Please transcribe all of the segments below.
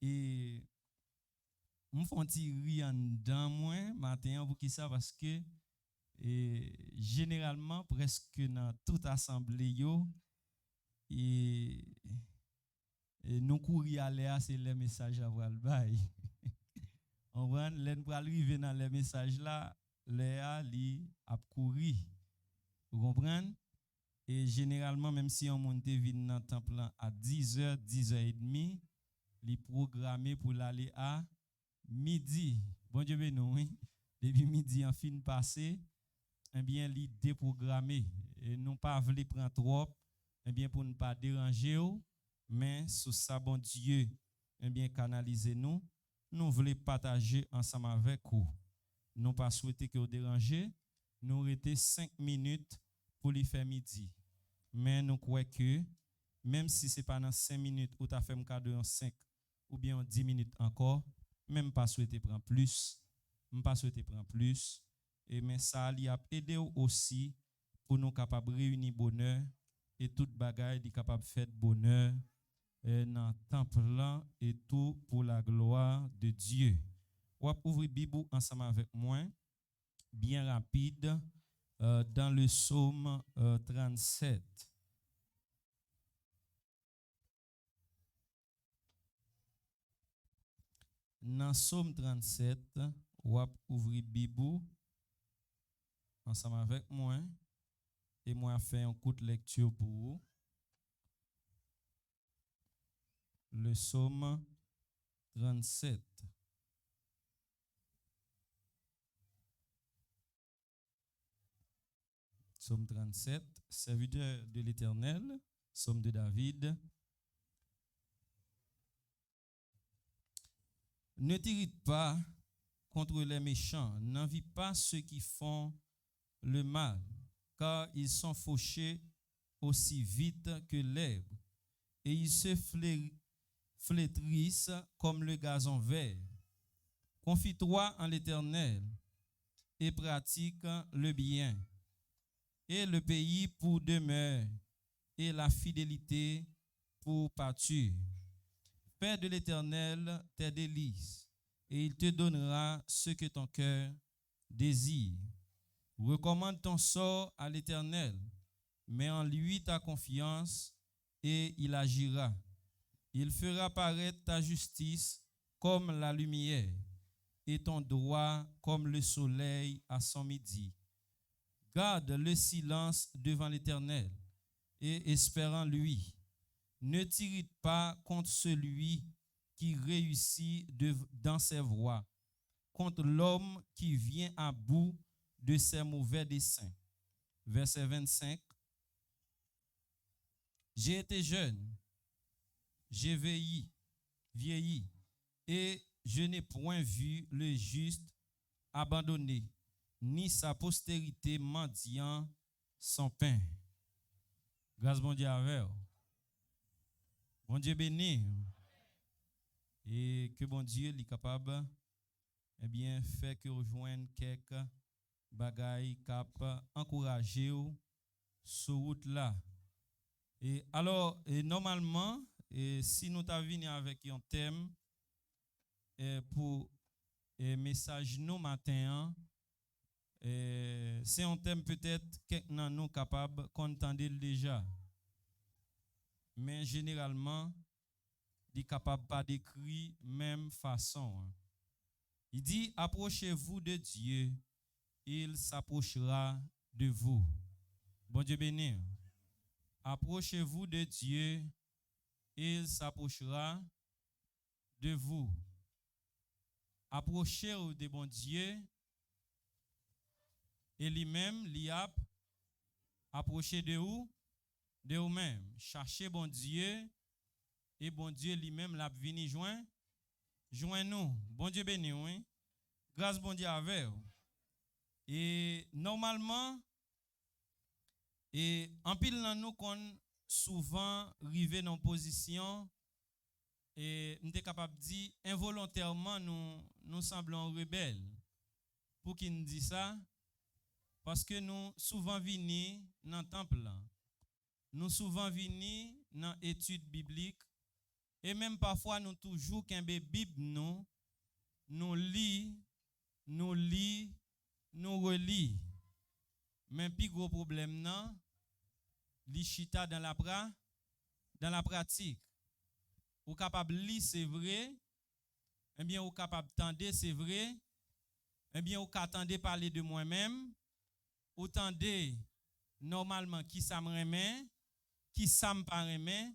Et me font rire dans moi matin pour qui ça parce que généralement presque dans toute assemblée yo et, et nous courir aller c'est les messages à voir le bail. On va l'en pour arriver dans les messages là, Léa li a courir. Vous comprenez? Et généralement même si on monte vite dans le temple à 10h, 10h30, li programmé pour l'aller à midi. Bon Dieu béni, oui. Depuis midi en fin passé, eh bien, li déprogrammé. Et non pas voulu prendre trop, eh bien, pour ne pas déranger, mais sous ça, bon Dieu, eh bien, canaliser nous. Nous voulons partager ensemble avec vous. Nous pas souhaiter que vous dérangez. Nous restait 5 minutes pour lui faire midi. Mais nous croyons que, même si ce n'est pas dans 5 minutes ou tu as fait un cadeau en 5 ou bien en 10 minutes encore, même pas souhaiter prendre plus, même pas souhaiter prendre plus, et mais ça a aidé aussi pour nous capables de réunir bonheur et toute bagaille est capable de faire bonheur dans le temple là et tout pour la gloire de Dieu. On va ouvrir Bible ensemble avec moi, bien rapide, dans le psaume 37. Dans Psaume 37, on va ouvrir Bible ensemble avec moi et moi faire un coup de lecture pour vous. Le Psaume 37. Psaume 37, serviteur de l'Éternel, Psaume de David. Ne t'irrite pas contre les méchants, n'envie pas ceux qui font le mal, car ils sont fauchés aussi vite que l'herbe, et ils se flétrissent comme le gazon vert. Confie-toi en l'Éternel et pratique le bien, et le pays pour demeure, et la fidélité pour pâture. Fais de l'Éternel tes délices, et il te donnera ce que ton cœur désire. Recommande ton sort à l'Éternel, mets en lui ta confiance, et il agira. Il fera paraître ta justice comme la lumière, et ton droit comme le soleil à son midi. Garde le silence devant l'Éternel, et espère en lui. Ne t'irrite pas contre celui qui réussit dans ses voies, contre l'homme qui vient à bout de ses mauvais desseins. Verset 25. J'ai été jeune, j'ai vieilli, et je n'ai point vu le juste abandonné, ni sa postérité mendiant son pain. Grâce bon Dieu avec vous. Bon Dieu béni. Et que bon Dieu est capable, eh bien, fait que rejoigne quelques bagailles cap encourager sur route là. Et alors, normalement, si nous t'avons venu avec un thème pour message nous matin, c'est un thème peut-être quelqu'un nous capable d'entendre déjà. Mais généralement, il est capable pas d'écrire même façon. Il dit, approchez-vous de Dieu, il s'approchera de vous. Bon Dieu béni. Approchez-vous de Dieu, il s'approchera de vous. Approchez-vous de bon Dieu, et lui-même, l'IAP, approchez de vous, de vous-même. Cherchez bon Dieu, et bon Dieu lui-même l'a venu joindre-nous. Bon Dieu béni, oui. Grâce bon Dieu avec vous. Et normalement, et en pile dans nous qu'on souvent arrivé dans une position et nous sommes capables de dire involontairement nous semblons rebelles. Pour qui nous dit ça? Parce que nous souvent venons dans le temple là. Nous souvent venons dans l'étude biblique Et même parfois, nous toujours qu'un Bible, nous lit, nous relit. Mais plus gros problème, non, li chita dans la pratique. Ou capable lire, c'est vrai. Eh bien, ou capable tendre, c'est vrai. Eh bien, ou qu'attendez parler de moi-même. Ou tendez normalement qui ça me remet, qui ça me pas remet,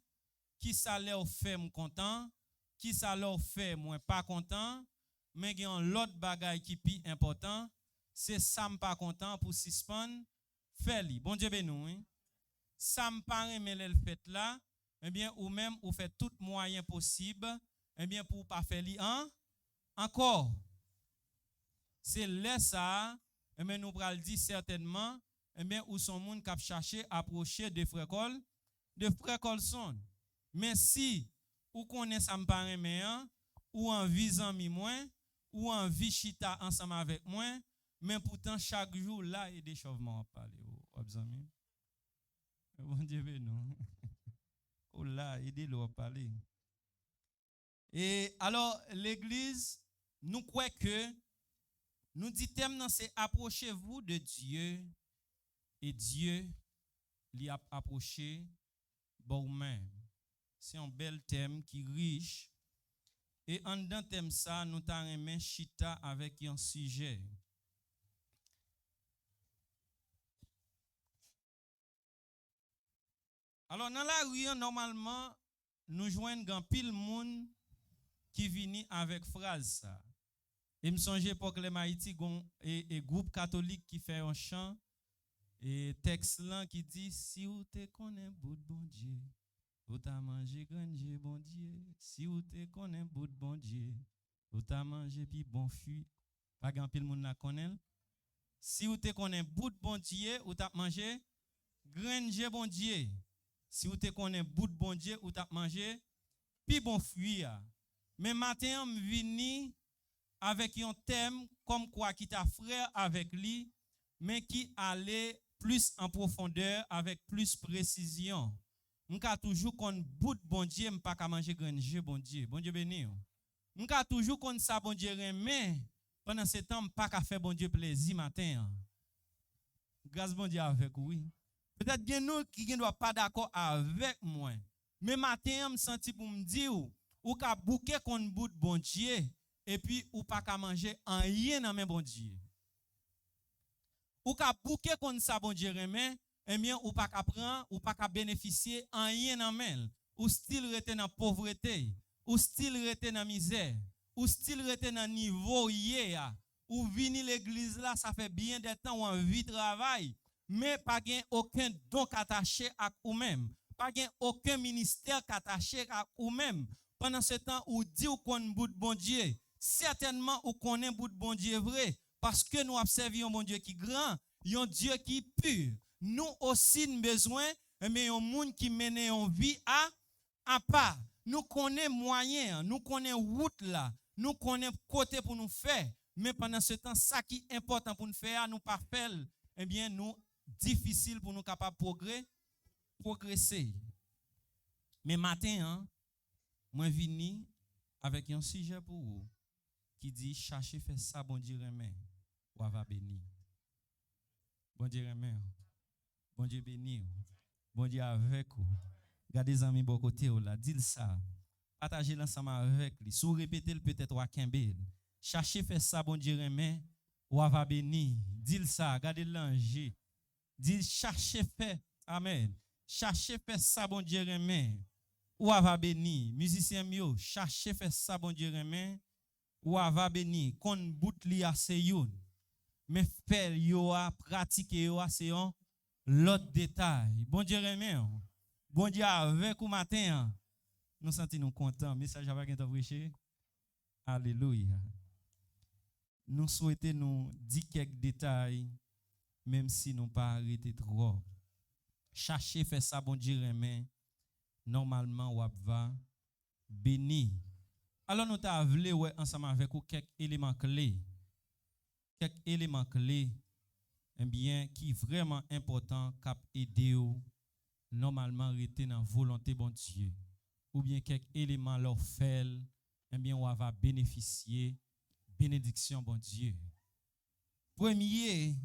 qui ça leur fait me content, qui ça leur fait moi pas content, mais il y a l'autre bagaille qui plus important, c'est ça me pas content pour suspendre, faire-li. Bon Dieu bénou, hein? Ça me pas remet le fait là, eh bien, ou même, ou fait tout moyen possible, eh bien, pour pas faire li encore. C'est là ça, eh bien, nous pral dire certainement, eh bien, où son monde qui a cherché approcher de frère Colson. Mais si, ou connaît ça me pas remet, ou en visant mi moins, ou en vie chita ensemble avec moi, mais pourtant chaque jour là, il y a des changements à parler. Bon Dieu, non. Oh là, aidez-le à parler. Et alors, l'Église, nous croyons que, nous dit thème, c'est approchez-vous de Dieu, et Dieu l'y a approché vous-même. C'est un bel thème qui est riche. Et en dans thème ça, nous t'avons chita avec un sujet. Alors, dans la rue, normalement, nous joignons un pile monde qui vient avec phrase ça. Et me songe pour que les Haïti et groupe catholique qui fait un chant et texte là qui dit si vous te connais bout bon Dieu, vous t'a mangé grand Dieu bon Dieu. Si vous te connais bout bon Dieu, vous t'a mangé puis bon fuit. Pas grand pile monde la connaît. Si vous te connais bout bon Dieu, vous t'a mangé grand Dieu bon Dieu. Si vous te connais bout bon Dieu, vous t'a mangé puis bon fruit. Mais matin, je vini avec un thème comme quoi qui t'a frère avec lui, mais qui allait plus en profondeur, avec plus précision. M'ka toujours kon bout bon Dieu, m'pa ka manger grand Dieu bon Dieu. Bon Dieu béni. M'ka toujours kon ça bon Dieu remet, pendant ce temps m'pa ka faire bon Dieu plaisir matin. Grâce bon Dieu avec oui. Peut-être bien nous qui ne doit pas d'accord avec moi. Mais matin me senti pour me dire ou ka bouquet kon bout bon Dieu et puis ou pas ka manger en rien dans même bon Dieu. Ou ka bouquet kon ça bon Dieu remet, eh bien ou pas ka prendre ou pas ka bénéficier en rien dans même. Ou style rete dans pauvreté, ou style rete dans misère, ou style rete dans niveau hier. Ou vini l'église là, ça fait bien des temps ou en vie travail, mais pas gain aucun don attaché à vous-même, pas gain aucun ministère attaché à vous-même. Pendant ce temps, ou dit ou qu'on bout bon Dieu, certainement ou connaît bout bon Dieu vrai, parce que nous observons un bon Dieu qui est grand, un Dieu qui est pur. Nous aussi nous besoin, mais un monde qui mène une vie à part. Nous connaissons moyen, nous connaissons route là, nous connaissons côté pour nous faire. Mais pendant ce temps, ça qui est important pour nous faire, nous pas faire, eh bien, nous, difficile pour nous capables de progresser. Mais matin, moi, vini avec un sujet pour vous qui dit cherchez faire ça, bon Dieu remet, ou va béni. Bon Dieu remet, bon Dieu béni, bon Dieu avec vous. Gardez les amis bon côté là, dis ça. Partagez l'ensemble avec lui. Si vous répétez peut-être à Kimbel. Cherchez faire ça, bon Dieu remet, ou va béni. Dis ça, gardez l'ange. Dis cherchez faire, amen. Cherchez faire ça, bon Dieu remet, ou va béni. Musicien mio, cherchez faire ça, bon Dieu remet, ou va béni. Kon bout li a se youn. Mais faire yo a pratiquer yo a c'est un l'autre détail. Bon Dieu remet. Bon Dieu avec ou matin. Nous sentons nous contents. Message avec un prêcher. Alléluia. Nous souhaitons nous dire quelques détails, même si nous pas arrêté trop. Chercher faire ça, bon Dieu remet. Normalement, ou va béni. Alors nous t'avons voulu ensemble avec vous quelques éléments clés. Quelques éléments clés, eh bien, qui vraiment important cap aider normalement rester dans volonté bon Dieu. ou bien quelques éléments leur fait, eh bien, on va bénéficier bénédiction, bon Dieu. Premier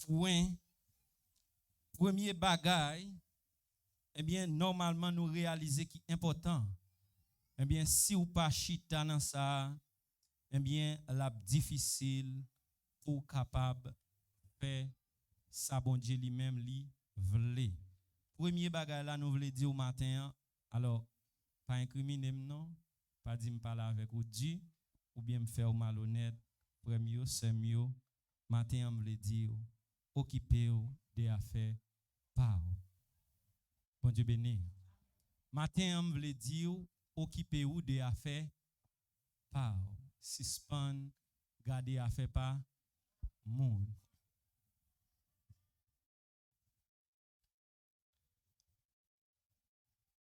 point, premier bagaille, eh bien, normalement, nous réaliser qui est important. Eh bien, si ou pas chita dans ça, eh bien, la difficile pour capable faire ça, bon Dieu lui-même, lui, vle. Premier bagaille là, nous voulons dire au matin, alors, pas incriminer non, pas dire me parler avec ou Dieu, ou bien me faire malhonnête, premier, c'est mieux, matin, on me dire, occupez des affaires, pas. Bon Dieu béni. Matin, on me dire, occupez-vous des affaires, pas. Suspend, garder affaires pas, monde.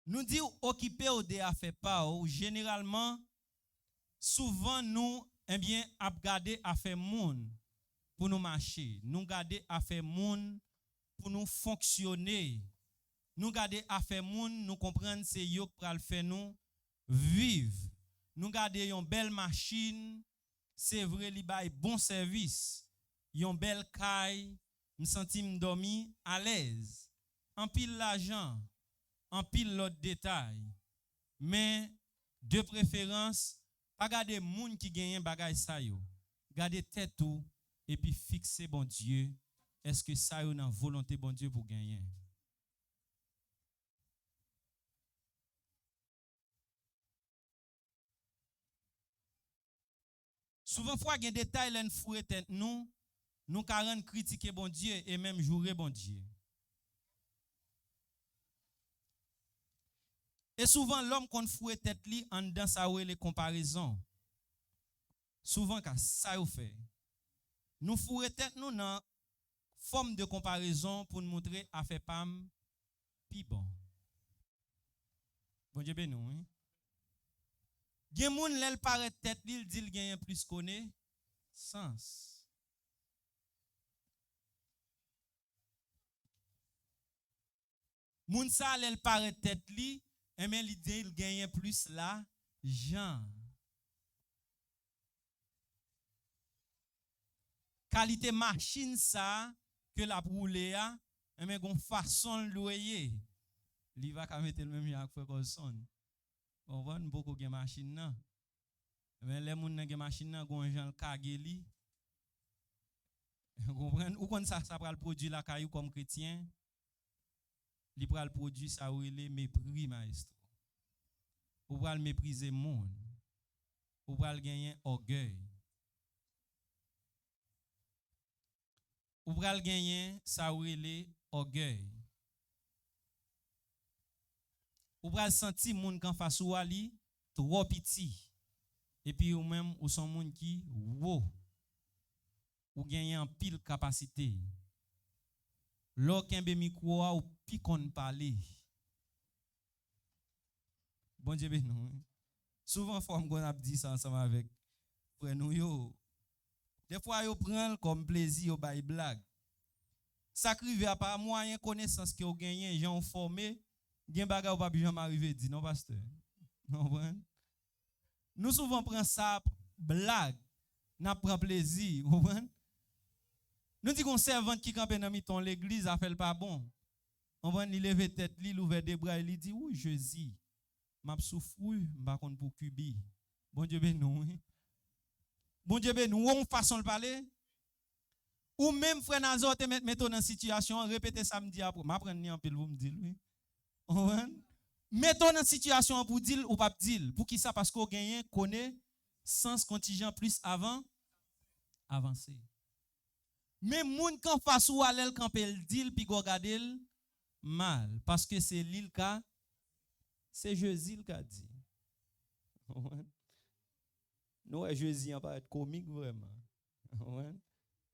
Nous disons occuper des affaires pas, généralement, souvent nous, eh bien, garder affaires monde pour nous marcher. Nous garder affaires monde pour nous fonctionner. Nous garder affaires monde, nous comprendre c'est yo qui pral faire nous vivre. Nous garder une belle machine, c'est vrai li bay bon service. Une belle caille, me senti me dormi à l'aise. En pile l'argent, en pile l'autre détail. Mais de préférence, pas garder moun qui gagne bagay sa yo. Garder tête tout et puis fixer bon Dieu. Est-ce que ça yo nan volonté bon Dieu pour gagner? Souvent fois gen détail l'en fouet tête nous carrément critiquer bon Dieu et même jouer bon Dieu. Et souvent l'homme qu'on fouet tête li en dans sa les comparaisons. Souvent quand ça yo fait. Nous fouet tête nous dans forme de comparaison pour nous montrer à faire pam pi bon. Bon Dieu ben nous. Hein? Gen moun l'el paraît tête li il dit il gagne plus connaissance. Moun sa l'el paraît tête li et mais il dit il gagne plus la Jean. Qualité machine ça que la roule a et mais gon façon loyer. Li va ka mettre le même yak fait comme son. On voit beaucoup de machine nan. Mais les moun nan gen machine nan gon jan kage li. Comprendre ou kon ça pral produit la caillou comme chrétien. Li pral produit ça ou le mépris maestro. Ou pral mépriser monde. Ou pral gagner orgueil. Ou pral gagner ça ou le orgueil. Ou pral senti moun kan face ou ali trop petit. Et puis ou même ou son moun qui wow. Ou gagner en pile capacité. L'aucun be micro ou pi kon parler. Bon Dieu ben nous. Souvent faut qu'on a dit ça ensemble avec frère nous yo. Des fois yo prend comme plaisir yo bay blague. Ça crive à pas moyen connaissance que yo gagné, gens formé, gen bagay ou pas bien m'arriver dit non pasteur. Non. Nous souvent prend ça blague, n'a prend plaisir, comprendre? Nous dit qu'on servante qui campe dans miton l'église a fait le pas bon. On va il lever tête, il ouvert des bras, il dit oui, Jésus. M'a souffru, m'pa konn pour cubi. Bon Dieu ben nous. Bon Dieu ben nous, on façon de parler. Ou même frère Nazor te mettre dans situation, répéter samedi après, m'apprendre ni en pile vous me dire oui. Mettons dans situation pour dire ou pas dire. Pour qui ça? Parce qu'on gagne connaissance contingent plus avancé. Mais moun kan face ou alel quand elle dit puis go regarder mal parce que c'est l'île ka c'est Jésus qui a dit. Nous Jésus pas être comique vraiment.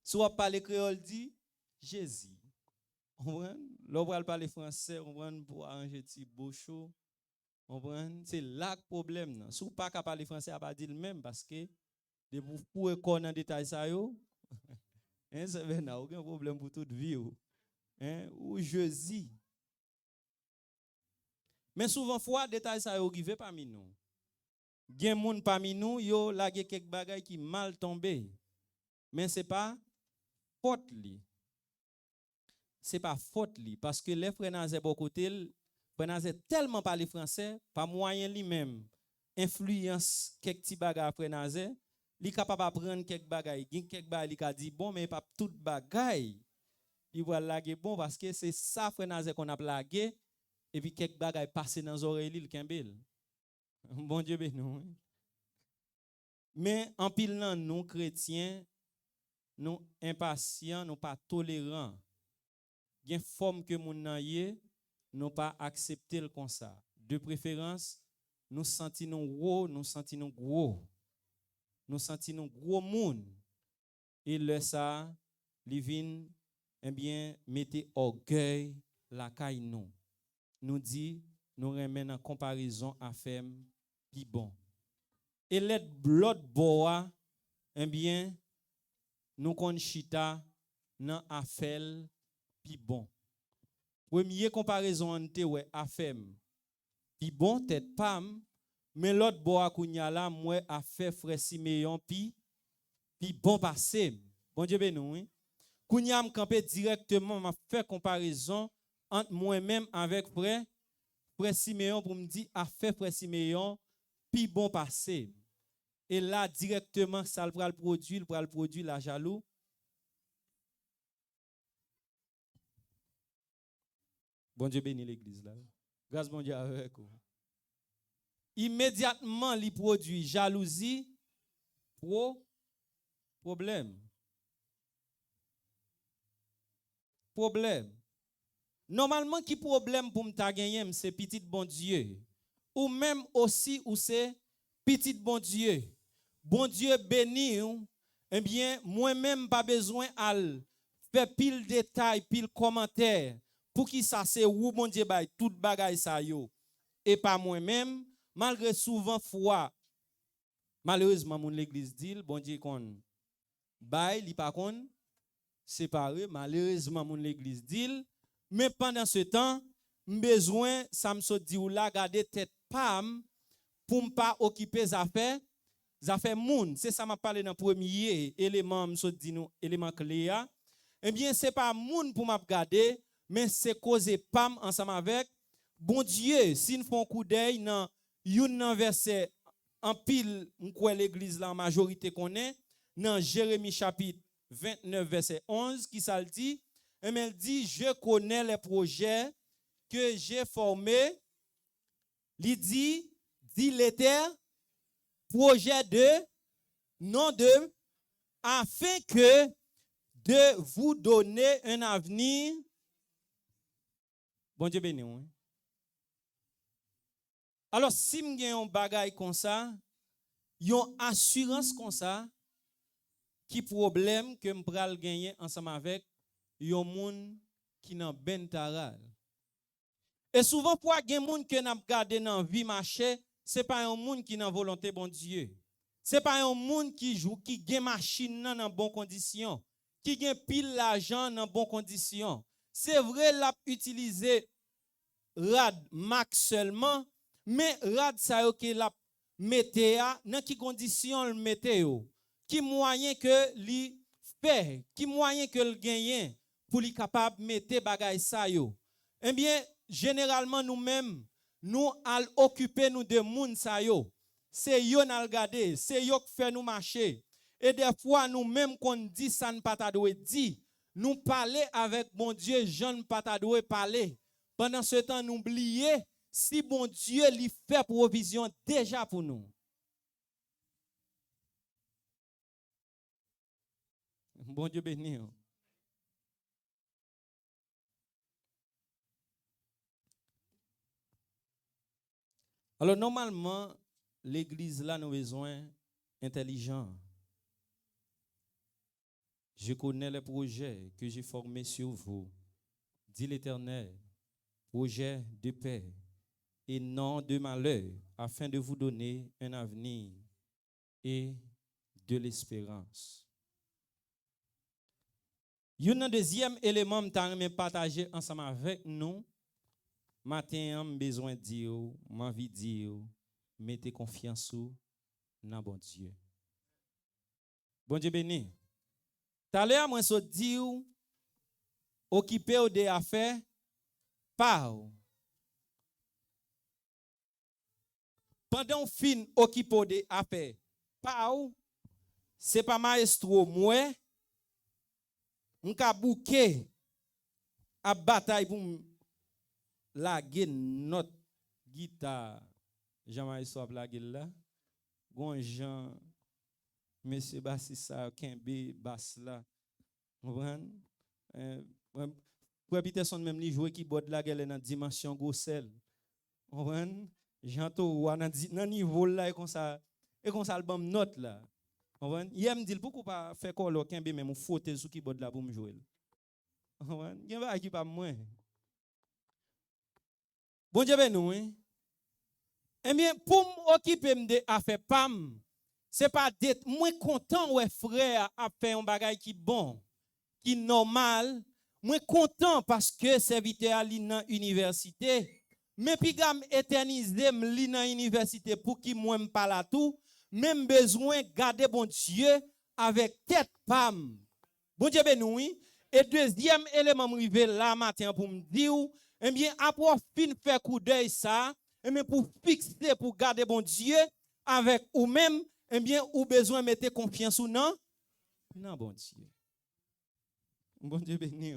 Soit parler créole dit Jésus. L'on va parler français, on va pour arranger petit bocho. C'est là le problème. Si vous pas capable parler français, à pas dire le même parce que de vous pour connaître en détail ça yo. C'est vrai, aucun problème pour toute vie. Ou Jésus. Mais souvent fois détail ça arrivé parmi nous. Gen moun parmi nous yo lage quelques bagages qui mal tombé. Mais c'est pas faute li. C'est pas faute li parce que les frères Nazé bon côté frère Nazé tellement parler français, pas moyen lui-même influence quelques petits bagages frère Nazé, li capable apprendre quelques bagages, gen quelques bagages li ka dit bon mais pas tout bagages. Il va laguer bon parce que c'est ça frère Nazé qu'on a lagué et puis quelques bagages passer dans oreilles li kembel. Bon Dieu béni nous. Mais en pile nan nous chrétiens, nous impatients, nous pas tolérants. Gen forme que moun nan yé, nous pas accepter le comme ça. De préférence, nous sentons gros, nous sentons gros. Nous sentons gros moun. Et le ça, li vin, eh bien, mettez orgueil la caille nous. Nous dit, nous remen en comparaison à femme pi bon. Et l'autre boa, eh bien, nous kon chita nan afel pi bon. Premier comparaison entre ouais afem pi bon tête pam, mais l'autre boa kounya la moi affaire frère Siméon pi bon passé. Bon Dieu béni oui. Kounya m campé directement m'a fait comparaison entre moi-même avec frère Siméon pour me dire affaire frère Siméon pi bon passé. Et là, directement, ça le produit la jaloux. Bon Dieu bénit l'église là. Grâce bon Dieu avec vous. Immédiatement, il produit jalousie, problème. Normalement, qui problème pour m'ta gagner, c'est petit bon Dieu. Ou même aussi, ou c'est petit bon Dieu. Bon Dieu béni, eh bien, moi-même pas besoin à faire pile détail, pile commentaire pour qui ça c'est où bon Dieu bail tout bagaille ça yo et pas moi-même malgré souvent foi. Malheureusement mon l'église dit bon Dieu kon bail li pas kon séparé malheureusement mon l'église dit mais pendant ce temps besoin ça me so dit ou là garder tête pam pour me pas occuper affaires moun, c'est ça m'a parlé dans premier élément m'so dit nous élément clé a. Eh bien c'est pas moun pour m'a regarder mais c'est causer pam ensemble avec bon Dieu si nous font coup d'œil dans un verset en pile m'kwe l'église la majorité connaît dans Jérémie chapitre 29 verset 11 qui ça le dit elle dit je connais les projets que j'ai formés il dit l'Éternel projet de, non de, afin que de vous donner un avenir. Bon Dieu béni. Oui. Alors, si vous avez un bagage comme ça, une assurance comme ça, qui problème que je pral gagner ensemble avec yon moun qui nan ben taral. Et souvent, pour gen moun que n'a gardé dans vie marché, c'est pas un monde qui n'a volonté bon Dieu. C'est pas un monde qui joue qui gagne machine dans bonnes conditions, qui gagne pile l'argent dans bonnes conditions. C'est vrai l'a utiliser rad max seulement, mais rad ça yo que l'a mette dans qui condition le mette yo, qui moyen que li fait, qui moyen que le gagne pour li capable mettre bagay ça yo. Eh bien, généralement nous-mêmes nous al occuper nous de moun sa yo. C'est yo n'al garder, c'est yo qui fait nous marcher. Et des fois nous même qu'on dit ça ne pas ta doit dit, nous parler avec bon Dieu, Jean pas ta doit parler. Pendant ce temps nous oublier si bon Dieu lui fait provision déjà pour nous. Bon Dieu béni. Alors normalement, l'église là nous besoin intelligent. Je connais les projets que j'ai formés sur vous, dit l'Éternel, projets de paix et non de malheur, afin de vous donner un avenir et de l'espérance. Un deuxième élément que je vais partager ensemble avec nous, matin, j'ai besoin de dire, m'envie de dire, mettez confiance dans bon Dieu. Bon Dieu béni. Tout à l'heure, moi, je dis, occupé des affaires, pas. Pendant fin occupé des affaires, pas. C'est pas maestro, moi, m'ka bouquet à bataille pour laguer notre guitare. Jean-Marie laguer là. Gon Jean, monsieur Bassissa, Kembe, Bass là. Vous comprenez? Pour Peterson même li jouer keyboard la gueule dans dimension gossel. Vous comprenez? J'entends dans niveau là et comme ça album note là. Vous comprenez? Il me dit pourquoi pas faire colo Kembe même faute sur keyboard là pour me jouer. Vous comprenez? Il y a qui pas moi. Bon Dieu ben nous hein. Eh bien pour m'occuper de affaire pam, c'est pas d'être moins content ouais frère a fait un bagage qui bon, qui normal. Moi content parce que serviteur à dans université mais puis gam éterniser li dans université pour qui moi me parle à tout même besoin garder bon Dieu avec tête pam. Bon Dieu ben oui. Et deuxième élément m'rivé là matin pour me dire eh bien après fin faire coup d'œil ça et bien pour fixer pour garder bon Dieu avec ou même eh bien ou besoin mettre confiance ou non bon Dieu. Bon Dieu béni.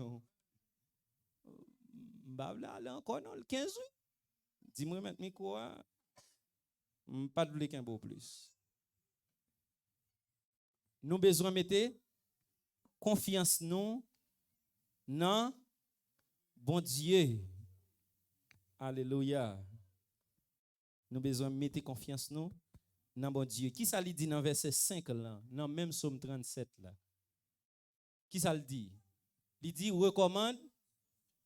Là encore non le 15 août. Dis-moi maintenant quoi? Pas de qu'un beau plus. Nous besoin mettre confiance nous non bon Dieu. Alléluia. Nous besoin mettre confiance nous dans bon Dieu. Qui ça lui dit dans verset 5 là, dans même Psaume 37 là? Qui ça le dit? Il dit recommande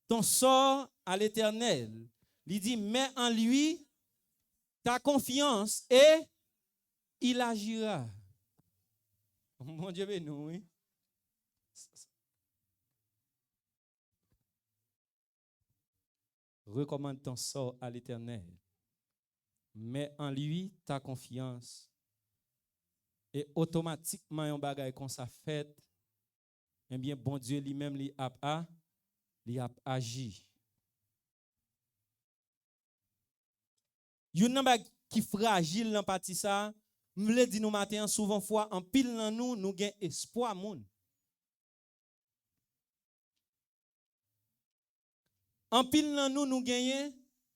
ton sort à l'Éternel. Il dit mets en lui ta confiance et il agira. Mon Dieu béni, oui. Recommande ton sort à l'Éternel. Mets en lui ta confiance. Et automatiquement, un bagage qu'on ça fait, eh bien, bon Dieu lui-même lui a agi. Yon nan bag qui fragile dans partie ça, m'le dit nous matin souvent fois en pile dans nous gain espoir moun. En pile dans nous gagnons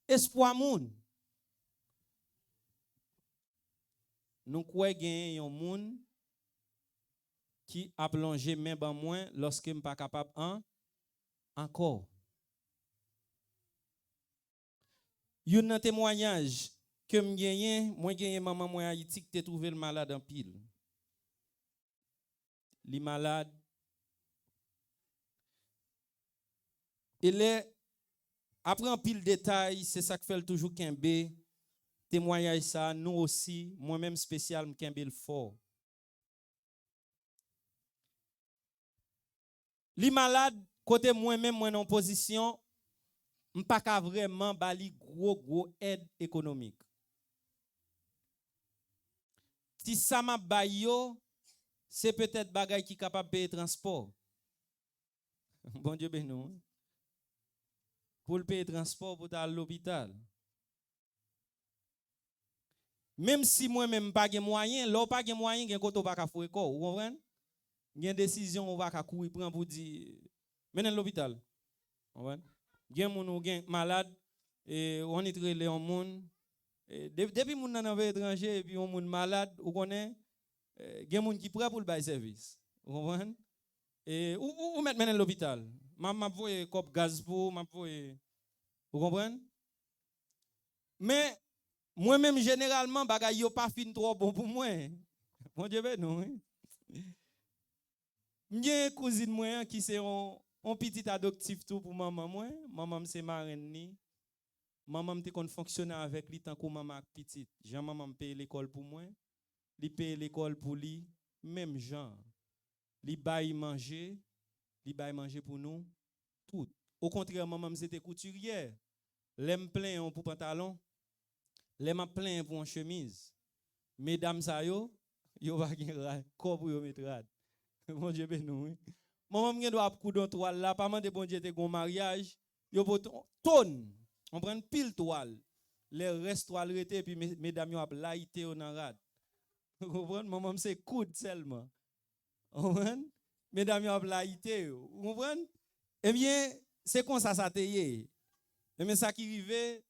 espoir moun. Nous croyons gagner un moun qui a plongé même ban moins lorsque m'pa pas capable encore. Yon nan témoignage que moi gagné maman moi Haïti qui t'ai trouvé le malade en pile. Li malade. Il est après un pile détail, c'est ça que fait toujours Kembe. Témoignage ça, nous aussi, moi-même spécial Kembe le fort. Li malade côté moi-même moi en position m'pas ka vraiment bali gros aide économique. Si ça m'a bayo, c'est peut-être bagay qui capable payer transport. Bon Dieu béni. Pour le payer transport pour aller à l'hôpital. Même si moi-même pas de moyen, là pas de moyen, gen koto pas ka foué ko, vous comprenez? Gen décision on va ka courir prendre pour dire menen l'hôpital. Vous comprenez? Gen moun ou gen malade et on est relé en monde depuis moun nan envers étranger et puis on moun malade, vous connaissez? Gen moun qui prêt pour le bail service. Vous comprenez? Et ou mettre menen l'hôpital. M'a voye cop gaz pour m'a voye. Vous comprenez? Mais moi-même, généralement, bagay yo pas fin trop bon pour moi. Mon Dieu, ben non. M'gen cousine moi qui c'est un petit adoptif tout pour maman moi. Maman c'est marraine ni. Maman te kon fonctionner avec lui tant que maman petite. Jean maman paye l'école pour moi. Li paye l'école pour lui, même Jean. Li bail manger pour nous tout. Au contraire, maman c'était couturière. L'aime plein pour pantalon, l'aime plein pour une chemise. Mesdames ça yo va gen corps pour yo mettre rad. Bon Dieu ben nous. Maman gen doit coudon toile là, pas mandé bon Dieu te gon mariage, yo pour tonne. On prend pile toile. Les restes toile rete puis mesdames yo a laïté au nan rad. Vous comprenez? Maman c'est coude seulement. Vous comprenez? Mesdames yo a laïté. Vous comprenez? Eh bien, c'est comme ça te yé. Mais ça qui arrive,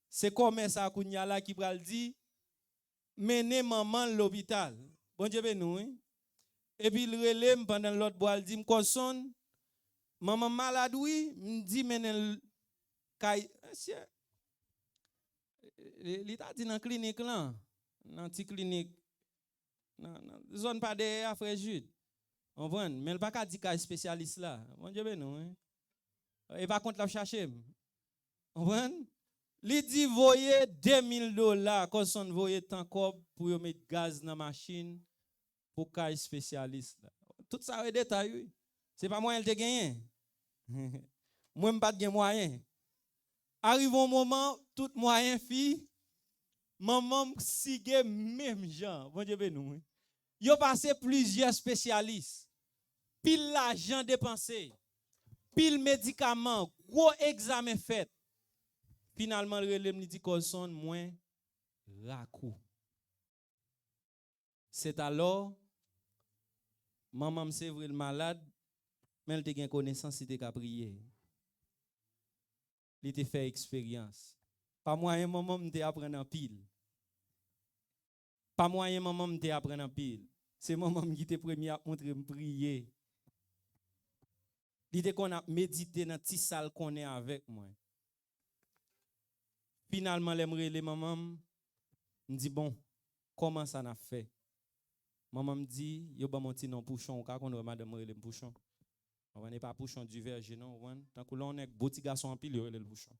c'est comme ça kounya là qui pral dit mener maman l'hôpital. Bon Dieu ben nous. Et puis il relève pendant l'autre bois, il dit m'conson maman malade oui, me dit mener kay l'état dit dans clinique là, dans petite clinique dans zone pas de affaire Jude. On voit mais il pas ka dit kay spécialiste là. Bon Dieu ben nous. Et par contre la chercher. On voit li dit voyer $2000 quand son voyer tant corps pour mettre gaz dans machine pour kay spécialiste là. Tout ça est détail oui. C'est pas moi elle te gagné. Moi m'pas de moyen. Arrive un moment tout moyen fi maman sigue même gens. Bon Dieu ben nous. Yo passé plusieurs spécialistes. Pile l'argent dépensé. Pile médicaments, gros examen fait. Finalement, le relève dit qu'on son moins rakou. C'est alors, maman c'est vrai malade, mais elle te gen connaissance, il te ka prier. Il te fait expérience. Pas moyen maman m'te apprendre en pile. Pas moyen maman m'te apprendre en pile. C'est maman qui te premier à montrer me prier. Il te qu'on a médité dans petit salle qu'on est avec moi. Finalement, les maman me dit bon, comment ça n'a fait? Maman me dit, yo ba mon petit non pouchon, ka qu'on madame relé pouchon. On n'est pas pouchon du verger non, tant que l'on est beau petit garçon en pile, yo le pouchon.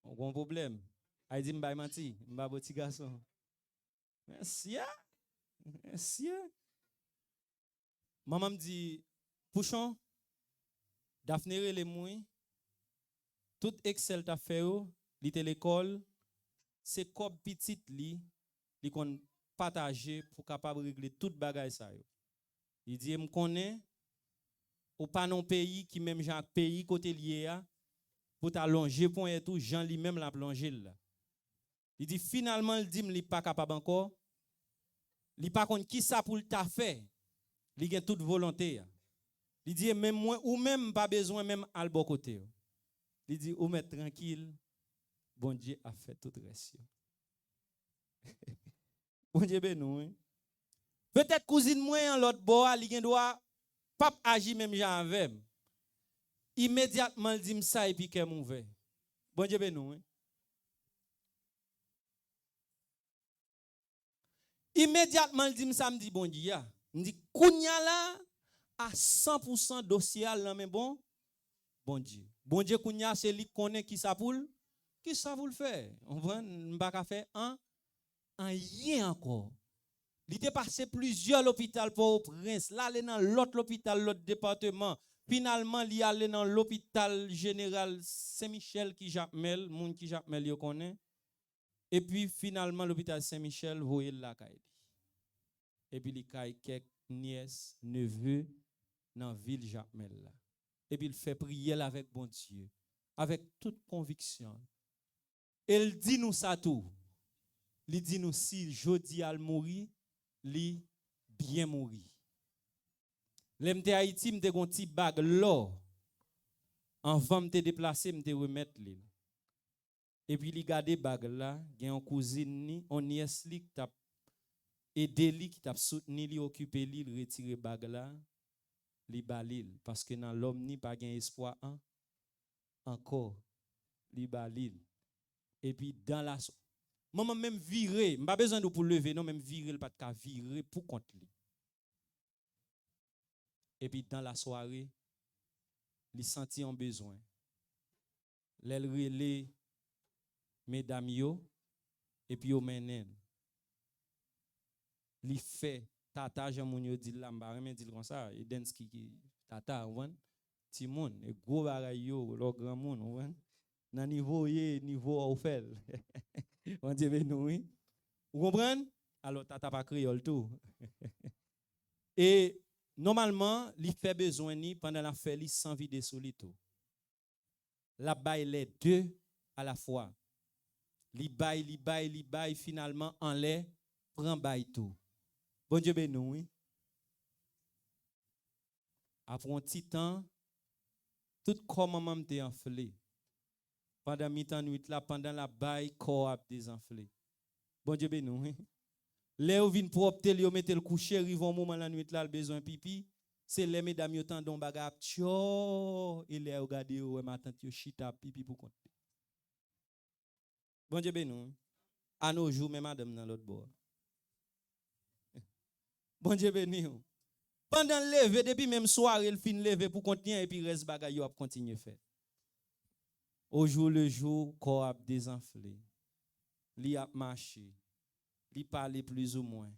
On a un problème. Elle dit m'ba menti, m'ba beau petit garçon. Merci. Merci. Maman me dit pouchon, Daphné relé moi, tout Excel t'a fait li te l'école, c'est comme petite li qu'on partager pour capable régler toute bagaille ça yo. Il dit me connaît ou pas non pays qui même Jean pays côté lié a pour t'allonger point et tout Jean lui même la plonger là. Il dit finalement il dit me pas capable encore. Il pas contre qui ça pour le t'a fait. Il a toute volonté. Il dit même moi ou même pas besoin même à bon côté. Il dit ou mettre tranquille. Bon Dieu a fait tout le reste. Bon Dieu ben nous. Peut-être cousine moi en l'autre bois, il doit pas agir même genre avec. Immédiatement il dit ça et puis que mon verre. Bon Dieu ben nous. Immédiatement il dit ça me dit bon Dieu. Il dit kounya là à 100% dossier là mais bon Dieu. Bon Dieu kounya c'est lui connaît qui ça pour le faire. On va pas faire un rien encore. Il était passé plusieurs hôpitaux pour au prince. Là, il est dans l'autre hôpital, l'autre département. Finalement, il est allé dans l'hôpital général Saint-Michel qui Jacmel, monde qui Jacmel yo connaît. Et puis finalement, l'hôpital Saint-Michel voyait la caille. Et puis il caille quelques nièces, neveux dans la ville Jacmel là. Et puis il fait prier avec bon Dieu, avec toute conviction. Il dit nous ça tout. Il dit nous si jodi al mourir, li bien mourir. L'emte Haïti m'te gon ti bag l'or. Avant m'te déplacer m'te remettre li. Et puis li gade bag là, gen un cousine ni, on nièce li qui t'a aidé li qui t'a soutenu li occuper li, retirer bag là, li balil parce que dans l'homme ni pas gen espoir encore li balil. Et puis dans la maman même virer, m'pas besoin de pour lever non même virer pas de virer pour compte li. Et puis dans la soirée, il sentit un besoin. L'elle relé mesdames yo et puis au menen. Il fait tata Jean moun yo dit là m'pa remen dit comme ça et Denski qui tata on ti moun et gros bagay yo lo grand moun on nan niveau Ophel. On dit nous oui. Vous comprenez? Alors tata pas créole tout. Et normalement, il fait besoin ni pendant la fait li sans vider solito. La baille les deux à la fois. Li baille finalement en l'air prend baille tout. Bon Dieu béni oui. Après un petit temps, tout comme maman m'était enflé. Pendant mi-temps nuit là, pendant la baille corps a désenflé. Bon Dieu béni oui. Là où vinn propre yo mette le coucher, arrive un moment la nuit là, le besoin pipi, c'est les mesdames yo tendon baga tcho, et les regarder ouais ma tante yo chita pipi pour compte. Bon Dieu béni. À nos jours même madame dans l'autre bord. Bon Dieu béni. Pendant le lever depuis même soirée, il fin lever pour continuer et puis reste bagay yo a continuer faire. Au jour le jour, corps a désenflé. Li a marché. Li parler plus ou moins.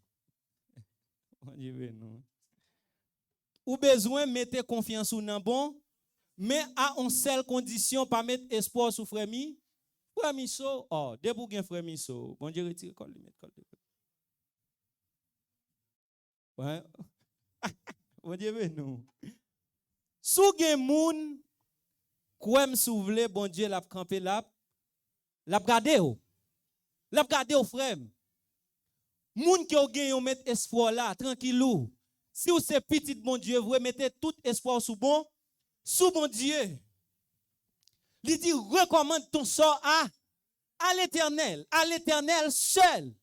Ou besoin mettre confiance ou nan bon, mais à une seule condition, pas mettre espoir sur frère mi. Frère mi so, oh, de pour gen frère mi so. Bon Dieu retire col mettre col. Ouais. Bon Dieu nous. Sou gen moun kouem souvle bon Dieu l'a camper l'a garder ou. L'a garder ou frère. Moun qui ont gagné mettre espoir là tranquillou. Si vous c'est petit bon Dieu, vous mettez tout espoir sous bon Dieu. Il dit recommande ton sort à l'Éternel seul.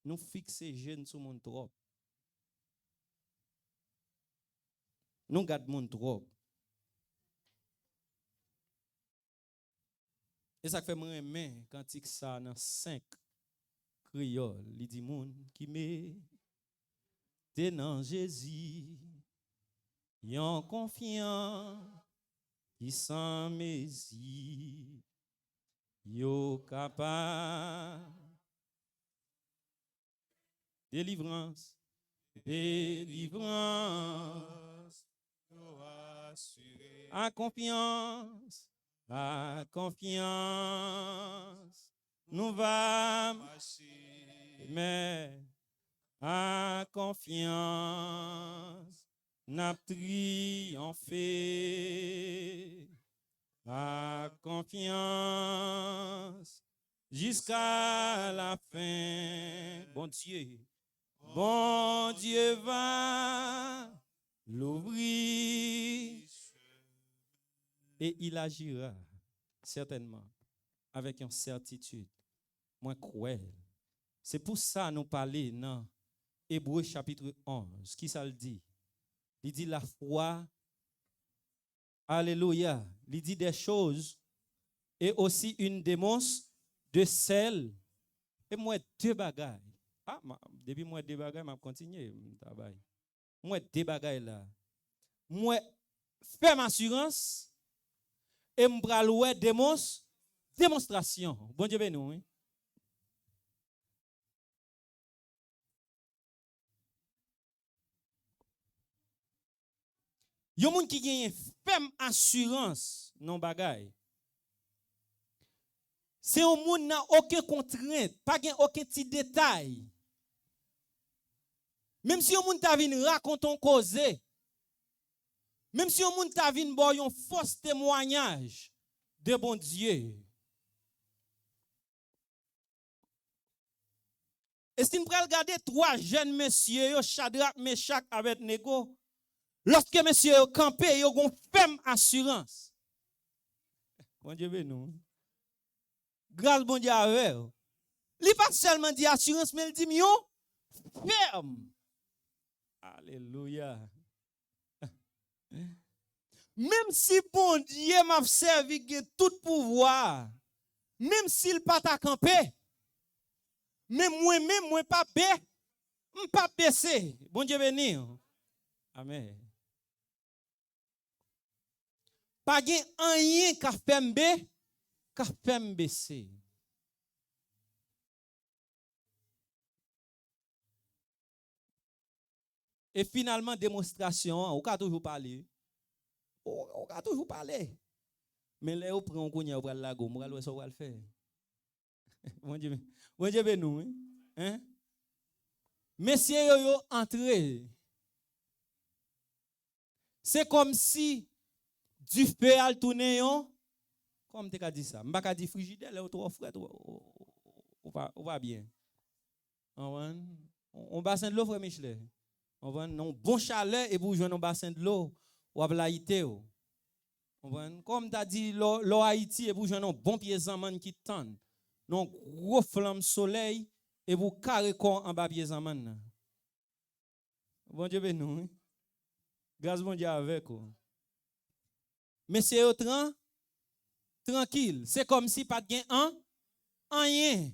Nous fixer jeunes sur mon trop. Nous gardons mon trop. Et ça fait moi aimer quand il ça dans 5 créoles, il dit moun qui met dans Jésus, yon confiant qui sans mesure, yo capable délivrance, à confiance. La confiance nous va mais à confiance n'a triomphé à confiance jusqu'à la fin. Bon Dieu va l'ouvrir et il agira certainement avec une certitude moins cruelle. C'est pour ça nous parler dans Hébreux chapitre 11. Qui ça le dit? Il dit la foi, alléluia, il dit des choses et aussi une démence de celle. Et moi, deux bagailles. Ah, depuis moi, deux bagailles, je continue. Moi, deux bagailles là. Moi, fais ma assurance. Et m'braloué démonstration. Bon Dieu béni oui. Yon moun qui gagne ferme assurance non bagay. C'est un moun n'a aucun contrainte, pas gen aucun petit détail. Même si yon moun ta vinn raconte ton cause, même si yon moun ta vinn bo yon fausse témoignage de bon Dieu. Et si nous prenons regarder 3 jeunes messieurs, Shadrach, Meshach, Abednego, lorsque messieurs campé, ils ont une ferme assurance. Bon Dieu béni. Grâce bon Dieu avec. Il pas seulement dit assurance, mais il dit mieux ferme. Alléluia. Même si bon Dieu m'a servi tout pouvoir, même s'il pas ta campé, mais moi pas baisser. Bon Dieu béni. Amen. Pas gen rien qu'a fait baisser. Et finalement, démonstration, on peut toujours parler. On peut toujours parler. Mais là, on prend un coup, on va la gomme, on va le faire. Bon Dieu, ben nous. Hein? Messieurs, yo entré. C'est comme si du feu a tourné, comme tu as dit ça. Je ne vais pas dire frigidaire, là, trois frères, on va bien. On bassin de l'eau, frère Michel. On va un bon chalet et vous jouez un bassin de l'eau, ou à l'Haïti. Comme tu as dit, l'eau Haïti et vous jouez un bon pied zaman qui tend. Non, gros flamme soleil et vous carrez en bas pied zaman. Bon Dieu béni. Grâce bon Dieu avec vous. Mais c'est tranquille. C'est comme si pas de gain rien.